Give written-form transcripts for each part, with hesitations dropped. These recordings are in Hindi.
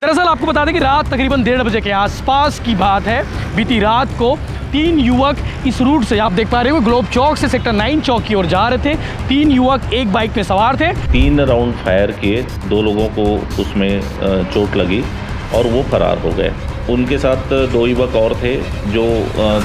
दरअसल आपको बता दें कि रात तकरीबन 1:30 बजे के आसपास की बात है। बीती रात को 3 युवक इस रूट से, आप देख पा रहे हो, ग्लोब चौक से सेक्टर 9 चौक की ओर जा रहे थे। 3 युवक एक बाइक में सवार थे। 3 राउंड फायर किए, 2 लोगों को उसमें चोट लगी और वो फरार हो गए। उनके साथ 2 युवक और थे, जो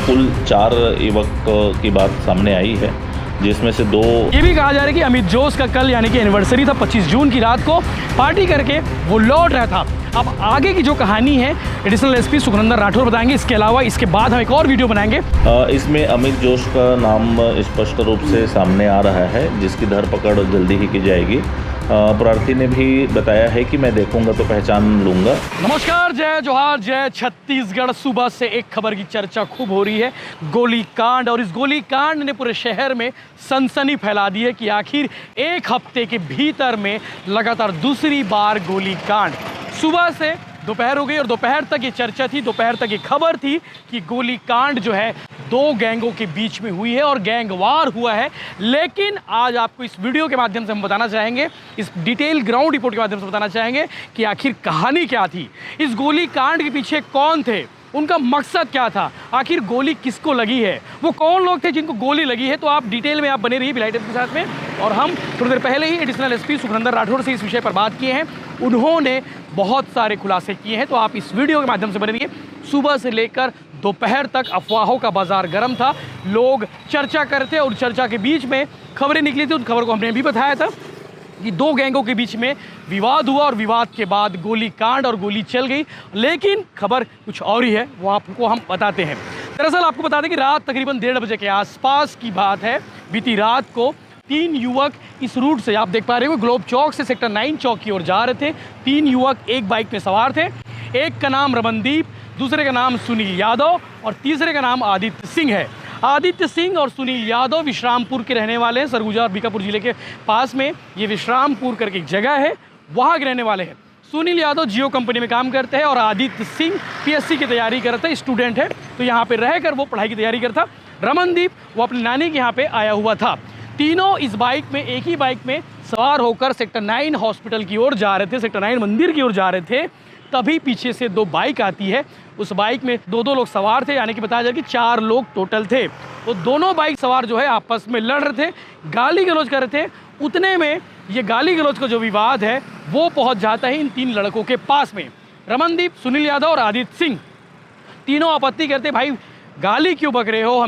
कुल 4 युवक की बात सामने आई है, जिसमें से 2। ये भी कहा जा रहा है कि अमित जोश का कल यानी कि एनिवर्सरी था, 25 जून की रात को पार्टी करके वो लौट रहा था। अब आगे की जो कहानी है एडिशनल एसपी सुखनंदन राठौर बताएंगे। इसके अलावा इसके बाद हम एक और वीडियो बनाएंगे। इसमें अमित जोश का नाम स्पष्ट रूप से सामने आ रहा है, जिसकी धरपकड़ जल्दी ही की जाएगी। प्रार्थी ने भी बताया है कि मैं देखूंगा तो पहचान लूंगा। नमस्कार, जय जोहार, जय छत्तीसगढ़। सुबह से एक खबर की चर्चा खूब हो रही है, गोलीकांड। और इस गोलीकांड ने पूरे शहर में सनसनी फैला दी है कि आखिर एक हफ्ते के भीतर में लगातार दूसरी बार गोलीकांड। सुबह से दोपहर हो गई और दोपहर तक ये चर्चा थी, दोपहर तक ये खबर थी कि गोलीकांड जो है 2 गैंगों के बीच में हुई है और गैंगवार हुआ है। लेकिन आज आपको इस वीडियो के माध्यम से हम बताना चाहेंगे, इस डिटेल ग्राउंड रिपोर्ट के माध्यम से बताना चाहेंगे कि आखिर कहानी क्या थी, इस गोलीकांड के पीछे कौन थे, उनका मकसद क्या था, आखिर गोली किसको लगी है, वो कौन लोग थे जिनको गोली लगी है। तो आप डिटेल में आप बने रहिए बिलाइट के साथ में। और हम थोड़ी देर पहले ही एडिशनल एसपी सुखनंदन राठौर से इस विषय पर बात किए हैं, उन्होंने बहुत सारे खुलासे किए हैं। तो आप इस वीडियो के माध्यम से बने रहिए। सुबह से लेकर दोपहर तक अफवाहों का बाजार गर्म था, लोग चर्चा करते और चर्चा के बीच में खबरें निकली थी। उन खबर को हमने भी बताया था कि 2 गैंगों के बीच में विवाद हुआ और विवाद के बाद गोलीकांड और गोली चल गई। लेकिन खबर कुछ और ही है, वो आपको हम बताते हैं। दरअसल आपको बता दें कि रात तकरीबन 1:30 बजे के आसपास की बात है। बीती रात को 3 युवक इस रूट से, आप देख पा रहे हो, ग्लोब चौक से सेक्टर 9 चौक की ओर जा रहे थे। 3 युवक एक बाइक में सवार थे। एक का नाम रमनदीप, दूसरे का नाम सुनील यादव और तीसरे का नाम आदित्य सिंह है। आदित्य सिंह और सुनील यादव विश्रामपुर के रहने वाले हैं, सरगुजा और बीकापुर जिले के पास में ये विश्रामपुर करके एक जगह है, वहाँ के रहने वाले हैं। सुनील यादव जियो कंपनी में काम करते हैं और आदित्य सिंह पीएससी की तैयारी करता है, स्टूडेंट है, तो यहाँ पे रहकर वो पढ़ाई की तैयारी करता। रमनदीप वो अपनी नानी के यहाँ पे आया हुआ था। तीनों इस बाइक में, एक ही बाइक में सवार होकर सेक्टर 9 हॉस्पिटल की ओर जा रहे थे, सेक्टर 9 मंदिर की ओर जा रहे थे। तभी पीछे से 2 बाइक आती है। उस बाइक में 2-2 लोग सवार थे, यानी कि बताया जाए कि 4 लोग टोटल थे। वो दोनों बाइक सवार जो है आपस में लड़ रहे थे, गाली गलौज कर रहे थे। उतने में ये गाली गलौज का जो विवाद है वो पहुंच जाता है इन 3 लड़कों के पास में। रमनदीप, सुनील यादव और आदित्य सिंह तीनों आपत्ति करते, भाई गाली क्यों बक रहे हो,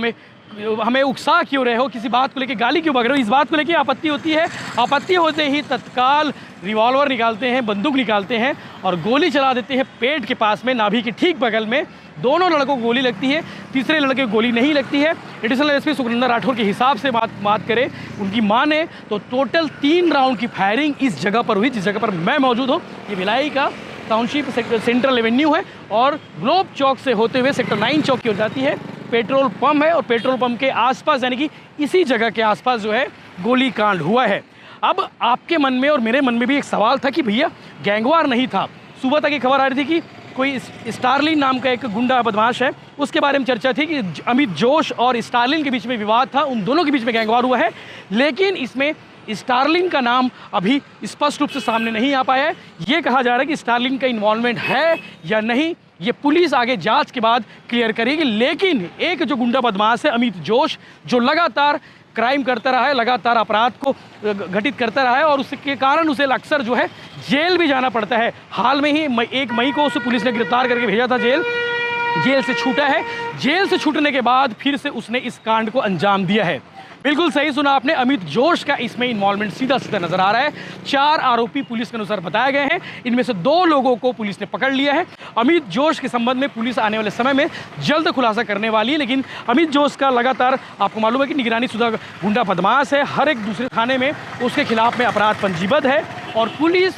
हमें उकसा क्यों रहे हो, किसी बात को लेके गाली क्यों बक रहे हो। इस बात को लेके आपत्ति होती है। आपत्ति होते ही तत्काल रिवॉल्वर निकालते हैं, बंदूक निकालते हैं और गोली चला देते हैं पेट के पास में, नाभि के ठीक बगल में। दोनों लड़कों को गोली लगती है, तीसरे लड़के को गोली नहीं लगती है। एडिशनल एसपी सुखनंदन राठौर के हिसाब से बात करें, उनकी माने तो टोटल 3 राउंड की फायरिंग इस जगह पर हुई जिस जगह पर मैं मौजूद हूँ। ये भिलाई का टाउनशिप सेंट्रल एवेन्यू है और ग्लोब चौक से होते हुए सेक्टर 9 चौक की ओर जाती है। पेट्रोल पंप है और पेट्रोल पंप के आसपास, यानी कि इसी जगह के आसपास जो है गोलीकांड हुआ है। अब आपके मन में और मेरे मन में भी एक सवाल था कि भैया गैंगवार नहीं था। सुबह तक ये खबर आ रही थी कि कोई स्टारलिन नाम का एक गुंडा बदमाश है, उसके बारे में चर्चा थी कि अमित जोश और स्टारलिन के बीच में विवाद था, उन दोनों के बीच में गैंगवार हुआ है। लेकिन इसमें स्टारलिन का नाम अभी स्पष्ट रूप से सामने नहीं आ पाया है। ये कहा जा रहा है कि स्टारलिन का इन्वॉल्वमेंट है या नहीं, ये पुलिस आगे जांच के बाद क्लियर करेगी। लेकिन एक जो गुंडा बदमाश है अमित जोश, जो लगातार क्राइम करता रहा है, लगातार अपराध को घटित करता रहा है और उसके कारण उसे अक्सर जो है जेल भी जाना पड़ता है। हाल में ही 1 मई को उसे पुलिस ने गिरफ्तार करके भेजा था जेल से छूटा है। जेल से छूटने के बाद फिर से उसने इस कांड को अंजाम दिया है। बिल्कुल सही सुना आपने, अमित जोश का इसमें इन्वॉल्वमेंट सीधा सीधा नजर आ रहा है। 4 आरोपी पुलिस के अनुसार बताए गए हैं, इनमें से 2 लोगों को पुलिस ने पकड़ लिया है। अमित जोश के संबंध में पुलिस आने वाले समय में जल्द खुलासा करने वाली है। लेकिन अमित जोश का लगातार आपको मालूम है कि निगरानी शुदा गुंडा बदमाश है, हर एक दूसरे थाने में उसके खिलाफ में अपराध पंजीबद्ध है और पुलिस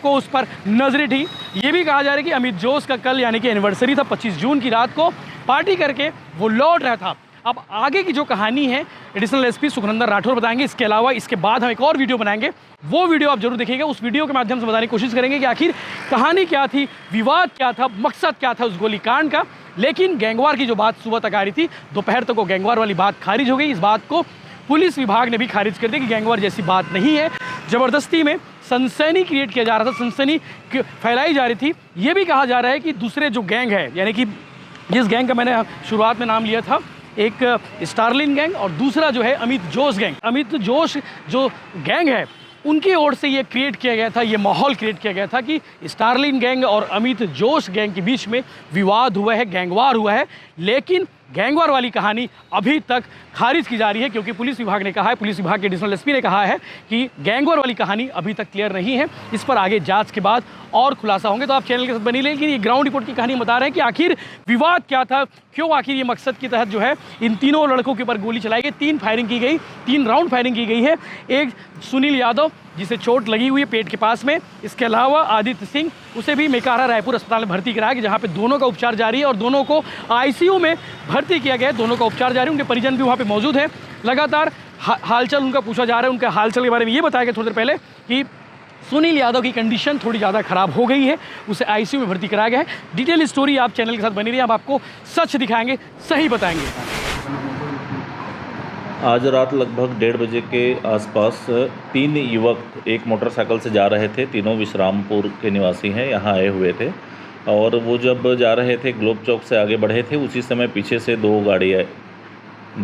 को उस पर नजरें थी। ये भी कहा जा रहा है कि अमित जोश का कल यानी कि एनिवर्सरी था, 25 जून की रात को पार्टी करके वो लौट रहा था। अब आगे की जो कहानी है एडिशनल एसपी सुखनंदन राठौर बताएंगे। इसके अलावा इसके बाद हम एक और वीडियो बनाएंगे, वो वीडियो आप जरूर देखिएगा। उस वीडियो के माध्यम से बताने की कोशिश करेंगे कि आखिर कहानी क्या थी, विवाद क्या था, मकसद क्या था उस गोलीकांड का। लेकिन गैंगवार की जो बात सुबह तक आ रही थी, दोपहर तक वो गैंगवार वाली बात खारिज हो गई। इस बात को पुलिस विभाग ने भी खारिज कर दिया कि गैंगवार जैसी बात नहीं है। ज़बरदस्ती में सनसनी क्रिएट किया जा रहा था, सनसनी फैलाई जा रही थी। ये भी कहा जा रहा है कि दूसरे जो गैंग है, यानी कि जिस गैंग का मैंने शुरुआत में नाम लिया था, एक स्टारलिन गैंग और दूसरा जो है अमित जोश गैंग। अमित जोश जो गैंग है उनकी ओर से ये क्रिएट किया गया था, ये माहौल क्रिएट किया गया था कि स्टारलिन गैंग और अमित जोश गैंग के बीच में विवाद हुआ है, गैंगवार हुआ है। लेकिन गैंगवार वाली कहानी अभी तक खारिज की जा रही है, क्योंकि पुलिस विभाग ने कहा है, पुलिस विभाग के एडिशनल एसपी ने कहा है कि गैंगवार वाली कहानी अभी तक क्लियर नहीं है। इस पर आगे जांच के बाद और खुलासा होंगे। तो आप चैनल के साथ बनी रहिए कि ये ग्राउंड रिपोर्ट की कहानी बता रहे हैं कि आखिर विवाद क्या था, क्यों आखिर ये मकसद के तहत जो है इन तीनों लड़कों के ऊपर गोली चलाई गई, 3 फायरिंग की गई, 3 राउंड फायरिंग की गई है। एक सुनील यादव जिसे चोट लगी हुई है पेट के पास में, इसके अलावा आदित्य सिंह, उसे भी मेकाहारा रायपुर अस्पताल में भर्ती कराया गया, जहाँ पे दोनों का उपचार जारी है और दोनों को आईसीयू में भर्ती किया गया है। दोनों का उपचार जारी है, उनके परिजन भी वहाँ पे मौजूद हैं। लगातार हालचाल उनका पूछा जा रहा है। उनके हालचाल के बारे में ये बताया गया थोड़ी देर पहले कि सुनील यादव की कंडीशन थोड़ी ज़्यादा ख़राब हो गई है, उसे आईसीयू में भर्ती कराया गया है। डिटेल स्टोरी आप चैनल के साथ बनी रहिए, हम आपको सच दिखाएंगे, सही बताएंगे। आज रात लगभग 1:30 बजे के आसपास 3 युवक एक मोटरसाइकिल से जा रहे थे। तीनों विश्रामपुर के निवासी हैं, यहाँ आए हुए थे। और वो जब जा रहे थे, ग्लोब चौक से आगे बढ़े थे, उसी समय पीछे से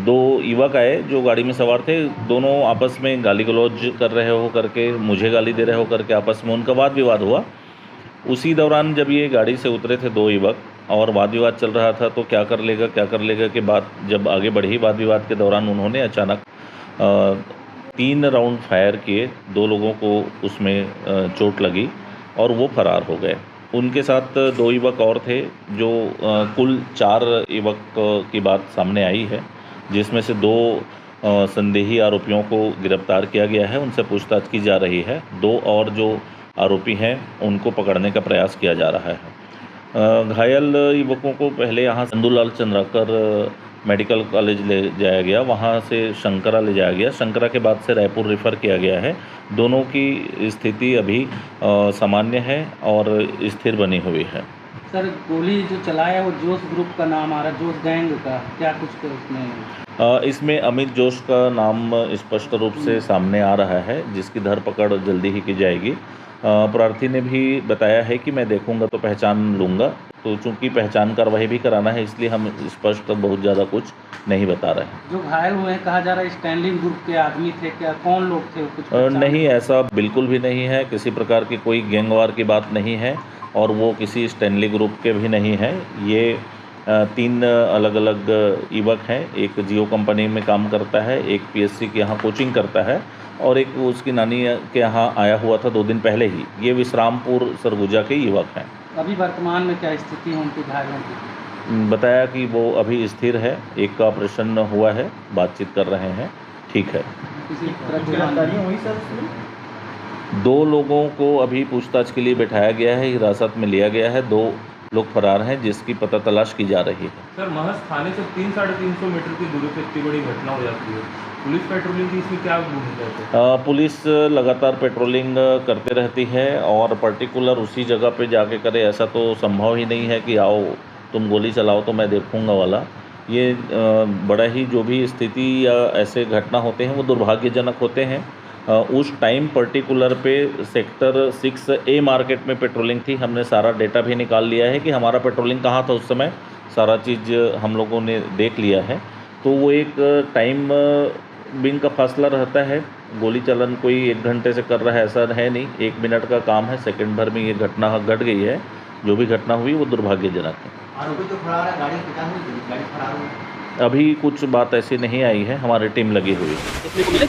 2 युवक आए जो गाड़ी में सवार थे। दोनों आपस में गाली गलौज कर रहे हो करके, मुझे गाली दे रहे हो करके आपस में उनका वाद विवाद हुआ। उसी दौरान जब ये गाड़ी से उतरे थे 2 युवक और वाद विवाद चल रहा था, तो क्या कर लेगा के बाद जब आगे बढ़ी वाद विवाद के दौरान उन्होंने अचानक 3 राउंड फायर किए। 2 लोगों को उसमें चोट लगी और वो फरार हो गए। उनके साथ 2 युवक और थे, जो कुल 4 युवक की बात सामने आई है, जिसमें से 2 संदेही आरोपियों को गिरफ्तार किया गया है, उनसे पूछताछ की जा रही है। 2 और जो आरोपी हैं उनको पकड़ने का प्रयास किया जा रहा है। घायल युवकों को पहले यहाँ चंदूलाल चंद्राकर मेडिकल कॉलेज ले जाया गया, वहाँ से शंकरा ले जाया गया, शंकरा के बाद से रायपुर रेफ़र किया गया है। दोनों की स्थिति अभी सामान्य है और स्थिर बनी हुई है। सर, गोली जो चलाया वो जोश ग्रुप का नाम आ रहा है, जोश गैंग का, क्या कुछ उसमें? इसमें अमित जोश का नाम स्पष्ट रूप से सामने आ रहा है, जिसकी धरपकड़ जल्दी ही की जाएगी। प्रार्थी ने भी बताया है कि मैं देखूंगा तो पहचान लूँगा। तो चूंकि पहचान कार्रवाई भी कराना है, इसलिए हम स्पष्ट बहुत ज़्यादा कुछ नहीं बता रहे हैं। जो घायल हुए हैं, कहा जा रहा है स्टैनलिन ग्रुप के आदमी थे, क्या कौन लोग थे? कुछ नहीं, ऐसा बिल्कुल भी नहीं है। किसी प्रकार की कोई गैंगवार की बात नहीं है और वो किसी स्टैनली ग्रुप के भी नहीं हैं। ये 3 अलग अलग युवक हैं। एक जियो कंपनी में काम करता है, एक पीएससी के यहाँ कोचिंग करता है और एक उसकी नानी के यहाँ आया हुआ था 2 दिन पहले ही। ये विश्रामपुर सरगुजा के युवक हैं। अभी वर्तमान में क्या स्थिति है उनकी घायलों की? बताया कि वो अभी स्थिर है, एक का ऑपरेशन हुआ है, बातचीत कर रहे हैं, ठीक है। किसी तरह की जानकारी हुई सर? 2 लोगों को अभी पूछताछ के लिए बैठाया गया है, हिरासत में लिया गया है। 2 लोग फरार हैं, जिसकी पता तलाश की जा रही है। सर, महज थाने से 300-350 मीटर की दूरी पर इतनी बड़ी घटना हो जाती है, पुलिस पेट्रोलिंग की इसमें क्या भूमिका है? पुलिस लगातार पेट्रोलिंग करते रहती है और पर्टिकुलर उसी जगह पे जाके करे ऐसा तो संभव ही नहीं है कि आओ तुम गोली चलाओ तो मैं देखूंगा वाला। ये बड़ा ही जो भी स्थिति या ऐसे घटना होते हैं वो दुर्भाग्यजनक होते हैं। उस टाइम पर्टिकुलर पे सेक्टर 6A मार्केट में पेट्रोलिंग थी। हमने सारा डेटा भी निकाल लिया है कि हमारा पेट्रोलिंग कहाँ था उस समय, सारा चीज़ हम लोगों ने देख लिया है। तो वो एक टाइम बिंग का फासला रहता है। गोली चलन कोई 1 घंटे से कर रहा है ऐसा है नहीं, 1 मिनट का काम है, सेकंड भर में ये घटना घट गई है। जो भी घटना हुई वो दुर्भाग्यजनक है। आरोपी तो फरार है, गाड़ी फरार हुई? अभी कुछ बात ऐसी नहीं आई है, हमारी टीम लगी हुई है।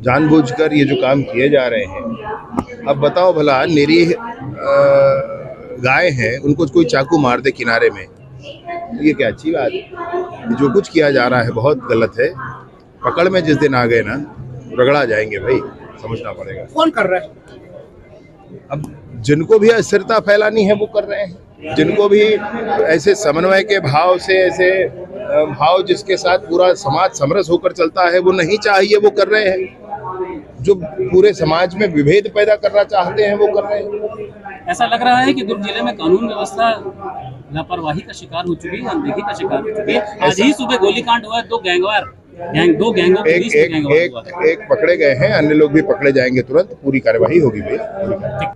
जानबूझकर ये जो काम किए जा रहे हैं, अब बताओ भला, निरीह गाय हैं, उनको कोई चाकू मार दे किनारे में, ये क्या अच्छी बात है? जो कुछ किया जा रहा है बहुत गलत है। पकड़ में जिस दिन आ गए ना, रगड़ा जाएंगे भाई, समझना पड़ेगा। कौन कर रहा है? अब जिनको भी अस्थिरता फैलानी है वो कर रहे हैं, जिनको भी ऐसे समन्वय के भाव से, ऐसे भाव जिसके साथ पूरा समाज समरस होकर चलता है, वो नहीं चाहिए वो कर रहे हैं। जो पूरे समाज में विभेद पैदा करना चाहते हैं वो कर रहे हैं। ऐसा लग रहा है कि दुर्ग जिले में कानून व्यवस्था लापरवाही का शिकार हो चुकी है, अनदेखी का शिकार हो चुकी है। आज ही सुबह गोलीकांड हुआ है, 2 गैंगवार दो गैंगों के बीच में गैंगवार हुआ है। एक पकड़े गए हैं, अन्य लोग भी पकड़े जाएंगे तुरंत, पूरी कार्यवाही होगी भैया।